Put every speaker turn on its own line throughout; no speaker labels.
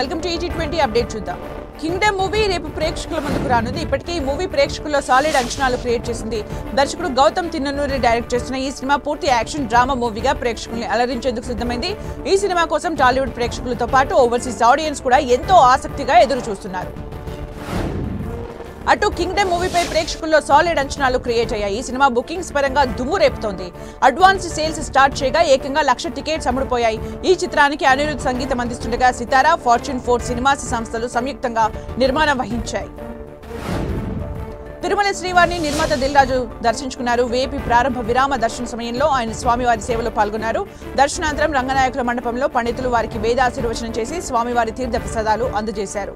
Welcome to ET20 update చూద్దాం. Kingdom movie రేపు ప్రేక్షకుల ముందుకు రానుంది. ఇప్పటికే ఈ మూవీ ప్రేక్షకుల్లో సాలిడ్ అంచనాలు క్రియేట్ చేసింది. దర్శకుడు గౌతమ్ తిన్ననూరి డైరెక్ట్ చేస్తున్న ఈ సినిమా పూర్తి యాక్షన్ డ్రామా మూవీగా ప్రేక్షకుల్ని అలరించేందుకు సిద్ధమైంది. ఈ సినిమా కోసం టాలీవుడ్ ప్రేక్షకులతో పాటు ఓవర్సీస్ ఆడియన్స్ కూడా ఎంతో ఆసక్తిగా ఎదురు చూస్తున్నారు. అటు కింగ్డమ్ మూవీపై ప్రేక్షకుల్లో సాలిడ్ అంచనాలు క్రియేట్ అయ్యాయి. ఈ సినిమా బుకింగ్స్ పరంగా దుమ్ము రేపుతోంది. అడ్వాన్స్ సేల్స్ స్టార్ట్ చేయగా ఏకంగా 1,00,000 టికెట్స్ అమ్ముడుపోయాయి. ఈ చిత్రానికి అనిరుద్ధ్ సంగీతం అందిస్తుండగా సితారా, ఫార్చ్యూన్ 4 సినిమాస్ సంస్థలు సంయుక్తంగా నిర్మాణం వహించాయి. తిరుమల శ్రీవారిని నిర్మాత దిల్ రాజు దర్శించుకున్నారు. వేపి ప్రారంభ విరామ దర్శన సమయంలో ఆయన స్వామివారి సేవలో పాల్గొన్నారు. దర్శనానంతరం రంగనాయకుల మండపంలో పండితులు వారికి వేదాశీర్వచనం చేసి స్వామివారి తీర్థ ప్రసాదాలు అందజేశారు.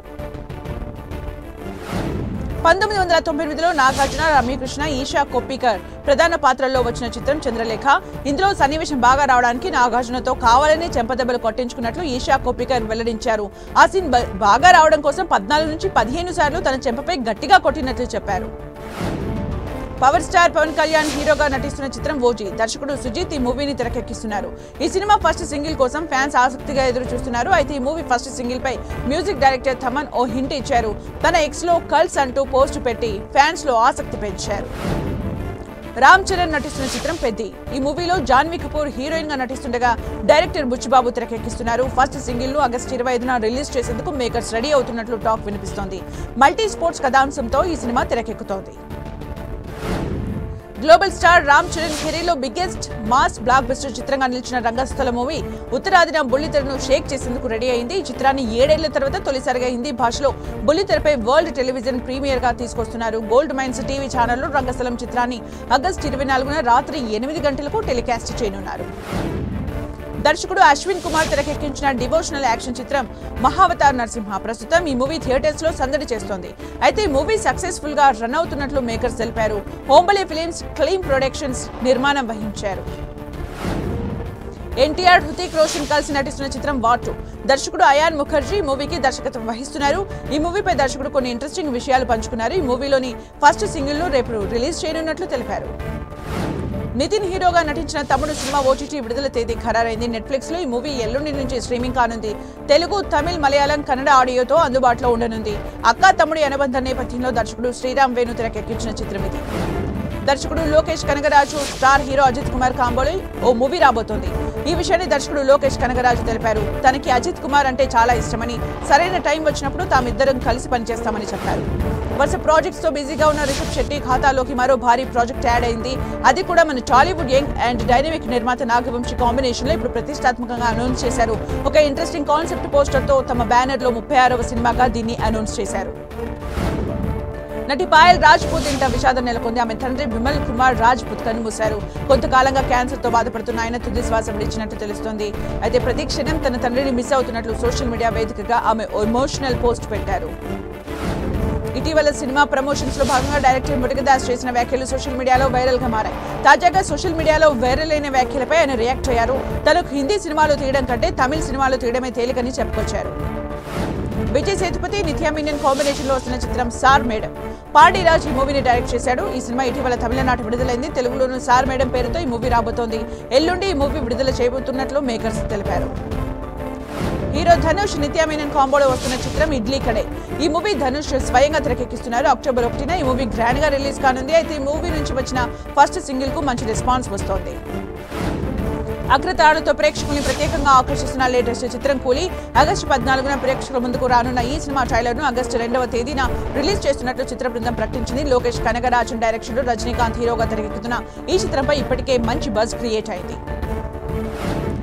1998లో నాగార్జున, రమ్యకృష్ణ, ఈషా కొప్పికర్ ప్రధాన పాత్రల్లో వచ్చిన చిత్రం చంద్రలేఖ. ఇందులో సన్నివేశం బాగా రావడానికి నాగార్జునతో కావాలని చెంపదెబ్బలు కొట్టించుకున్నట్లు ఈషా కొప్పికర్ వెల్లడించారు. ఆ సీన్ బాగా రావడం కోసం 14 నుంచి 15 సార్లు తన చెంపపై గట్టిగా కొట్టినట్లు చెప్పారు. పవర్ స్టార్ పవన్ కళ్యాణ్ హీరోగా నటిస్తున్న చిత్రం ఓజీ. దర్శకుడు సుజిత్ ఈ మూవీని తెరకెక్కిస్తున్నారు. ఈ సినిమా ఫస్ట్ సింగిల్ కోసం ఫ్యాన్స్ ఆసక్తిగా ఎదురు చూస్తున్నారు. అయితే ఈ మూవీ ఫస్ట్ సింగిల్ పై మ్యూజిక్ డైరెక్టర్ థమన్ ఓ హింట్ ఇచ్చారు. తన ఎక్స్ లో కల్స్ అంటూ పోస్ట్ పెట్టి ఫ్యాన్స్ లో ఆసక్తి పెంచారు. రామ్ చరణ్ నటిస్తున్న చిత్రం పెద్ది. ఈ మూవీలో జాన్వీ కపూర్ హీరోయిన్ గా నటిస్తుండగా డైరెక్టర్ బుచ్చిబాబు తెరకెక్కిస్తున్నారు. ఫస్ట్ సింగిల్ ను ఆగస్టు 25న రిలీజ్ చేసేందుకు మేకర్స్ రెడీ అవుతున్నట్లు టాక్ వినిపిస్తోంది. మల్టీ స్పోర్ట్స్ కథాంశంతో ఈ సినిమా తెరకెక్కుతోంది. గ్లోబల్ స్టార్ రామ్ చరణ్ కెరీర్లో బిగ్గెస్ట్ మాస్ బ్లాక్ బస్టర్ చిత్రంగా నిలిచిన రంగస్థల మూవీ ఉత్తరాదిన బుల్లితెరను షేక్ చేసేందుకు రెడీ అయింది. ఈ చిత్రాన్ని 7 ఏళ్ల తర్వాత తొలిసారిగా హిందీ భాషలో బుల్లితెరపై వరల్డ్ టెలివిజన్ ప్రీమియర్ గా తీసుకొస్తున్నారు. గోల్డ్ మైన్స్ టీవీ ఛానల్లో రంగస్థలం చిత్రాన్ని ఆగస్టు 24న రాత్రి 8 గంటలకు టెలికాస్ట్ చేయనున్నారు. దర్శకుడు అశ్విన్ కుమార్ తెరకెక్కించిన డివోషనల్ యాక్షన్ చిత్రం మహావతార్ నరసింహ. ప్రస్తుతం ఈ మూవీ థియేటర్స్ లో సందడి చేస్తోంది. అయితే ఈ మూవీ సక్సెస్ఫుల్ గా రన్ అవుతున్నట్లు మేకర్స్ తెలిపారు. హోంబలే ఫిలిమ్స్, క్లీమ్ ప్రొడక్షన్స్ నిర్మాణం వహించారు. ఎన్టీఆర్, హృతిక్ రోషన్ కలిసి నటిస్తున్న చిత్రం వార్ 2. దర్శకుడు అయాన్ ముఖర్జీ మూవీకి దర్శకత్వం వహిస్తున్నారు. ఈ మూవీపై దర్శకుడు కొన్ని ఇంట్రెస్టింగ్ విషయాలు పంచుకున్నారు. ఈ మూవీలోని ఫస్ట్ సింగిల్ ను రేపు రిలీజ్ చేయనున్నట్లు తెలిపారు. నితిన్ హీరోగా నటించిన తమ్ముడు సినిమా ఓటీటీ విడుదల తేదీ ఖరారైంది. నెట్ఫ్లిక్స్ లో ఈ మూవీ ఎల్లుండి నుంచి స్ట్రీమింగ్ కానుంది. తెలుగు, తమిళ్, మలయాళం, కన్నడ ఆడియోతో అందుబాటులో ఉండనుంది. అక్కా తమ్ముడి అనుబంధ నేపథ్యంలో దర్శకుడు శ్రీరామ్ వేణు తెరకెక్కించిన చిత్రం ఇది. దర్శకుడు లోకేష్ కనగరాజు, స్టార్ హీరో అజిత్ కుమార్ కాంబోలో ఓ మూవీ రాబోతోంది. ఈ విషయాన్ని దర్శకుడు లోకేష్ కనగరాజు తెలిపారు. తనకి అజిత్ కుమార్ అంటే చాలా ఇష్టమని, సరైన టైం వచ్చినప్పుడు తామిద్దరం కలిసి పనిచేస్తామని చెప్పారు. వరుస ప్రాజెక్ట్స్ తో బిజీగా ఉన్న రిషబ్ శెట్టి ఖాతాలోకి మరో భారీ ప్రాజెక్ట్ యాడ్ అయింది. అది కూడా మన టాలీవుడ్ యంగ్ అండ్ డైనమిక్ నిర్మాత నాగవంశి కాంబినేషన్ లో ఇప్పుడు ప్రతిష్టాత్మకంగా అనౌన్స్ చేశారు. ఒక ఇంట్రెస్టింగ్ కాన్సెప్ట్ పోస్టర్ తో తమ బ్యానర్ లో 36వ సినిమాగా దీన్ని అనౌన్స్ చేశారు. నటి పాయల్ రాజ్పూత్ ఇంట విషాదం నెలకొంది. ఆమె తండ్రి విమల్ కుమార్ రాజ్పూత్ కన్నుమూశారు. కొంతకాలంగా క్యాన్సర్ తో బాధపడుతున్న ఆయన తుది శ్వాస విడిచినట్టు తెలుస్తోంది. అయితే ప్రతి క్షణం తన తండ్రిని మిస్ అవుతున్నట్లు సోషల్ మీడియా వేదికగా ఆమె ఎమోషనల్ పోస్ట్ పెట్టారు. ఇటీవల సినిమా ప్రమోషన్స్ లో భాగంగా డైరెక్టర్ మురుగదాస్ చేసిన వ్యాఖ్యలు సోషల్ మీడియాలో వైరల్ గా మారాయి. తాజాగా సోషల్ మీడియాలో వైరల్ అయిన వ్యాఖ్యలపై ఆయన రియాక్ట్ అయ్యారు. తనకు హిందీ సినిమాలు తీయడం కంటే తమిళ సినిమాలు తీయడమే తేలికని చెప్పుకొచ్చారు. విజయ్ సేతుపతి, నిత్యా మీనన్ కాంబినేషన్ లో వస్తున్న చిత్రం సార్ మేడం. పాండిరాజ్ ఈ మూవీని డైరెక్ట్ చేశాడు. ఈ సినిమా ఇటీవల తమిళనాట విడుదలైంది. తెలుగులోనూ సార్ మేడం పేరుతో ఈ మూవీ రాబోతోంది. ఎల్లుండి ఈ మూవీ విడుదల చేయబోతున్నట్లు మేకర్స్ తెలిపారు. హీరో ధనుష్, నిత్యా మీనన్ కాంబోలో వస్తున్న చిత్రం ఇడ్లీ కడే. ఈ మూవీ ధనుష్ స్వయంగా తెరకెక్కిస్తున్నారు. అక్టోబర్ 1న ఈ మూవీ గ్రాండ్ గా రిలీజ్ కానుంది. అయితే ఈ మూవీ నుంచి వచ్చిన ఫస్ట్ సింగిల్ కు మంచి రెస్పాన్స్ వస్తోంది. అగ్రతాడుతో ప్రేక్షకుల్ని ప్రత్యేకంగా ఆకర్షిస్తున్న లేటెస్ట్ చిత్రం కూలీ. ఆగస్టు 14న ప్రేక్షకుల ముందుకు రానున్న ఈ సినిమా ట్రైలర్ ను ఆగస్టు 2వ తేదీన రిలీజ్ చేస్తున్నట్లు చిత్ర బృందం ప్రకటించింది. లోకేష్ కనగరాజన్ డైరెక్షన్ లో రజనీకాంత్ హీరోగా తెరకెక్కుతున్న ఈ చిత్రంపై ఇప్పటికే మంచి బజ్ క్రియేట్ అయింది.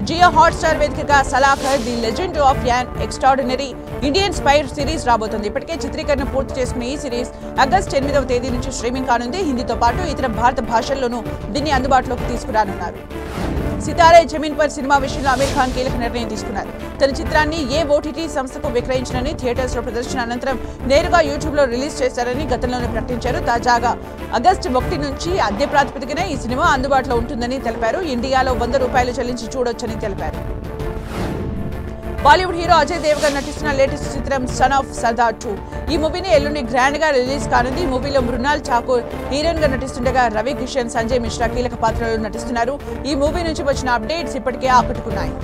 జియో హాట్స్టార్ వేదికగా Salakaar the legend of an extraordinary Indian spy series రాబోతుంది. ఇప్పటికే చిత్రీకరణ పూర్తి చేసుకున్న ఈ సిరీస్ ఆగస్టు 8వ తేదీ నుంచి స్ట్రీమింగ్ కానుంది. హిందీతో పాటు ఇతర భారత భాషల్లోనూ దీన్ని అందుబాటులోకి తీసుకురానున్నారు. సితారే జమీన్ పర్ సినిమా విషయంలో ఆమీర్ ఖాన్ కీలక నిర్ణయం తీసుకున్నారు. తన చిత్రాన్ని ఏ ఓటీటీ సంస్థకు విక్రయించనని, థియేటర్స్ లో ప్రదర్శన అనంతరం నేరుగా యూట్యూబ్ లో రిలీజ్ చేశారని గతంలోనే ప్రకటించారు. తాజాగా ఆగస్టు 1 నుంచి అద్దె ప్రాతిపదికన ఈ సినిమా అందుబాటులో ఉంటుందని తెలిపారు. ఇండియాలో ₹100 చెల్లించి చూడొచ్చని తెలిపారు. బాలీవుడ్ హీరో అజయ్ దేవగన్ నటిస్తున్న లేటెస్ట్ చిత్రం సన్ ఆఫ్ సర్దార్ 2. ఈ మూవీని ఎల్లుండి గ్రాండ్ గా రిలీజ్ కానుంది. ఈ మూవీలో మృణాల్ ఠాకూర్ హీరోయిన్ గా నటిస్తుండగా రవి కిషన్, సంజయ్ మిశ్రా కీలక పాత్రలో నటిస్తున్నారు. ఈ మూవీ నుంచి వచ్చిన అప్డేట్స్ ఇప్పటికే ఆకట్టుకున్నాయి.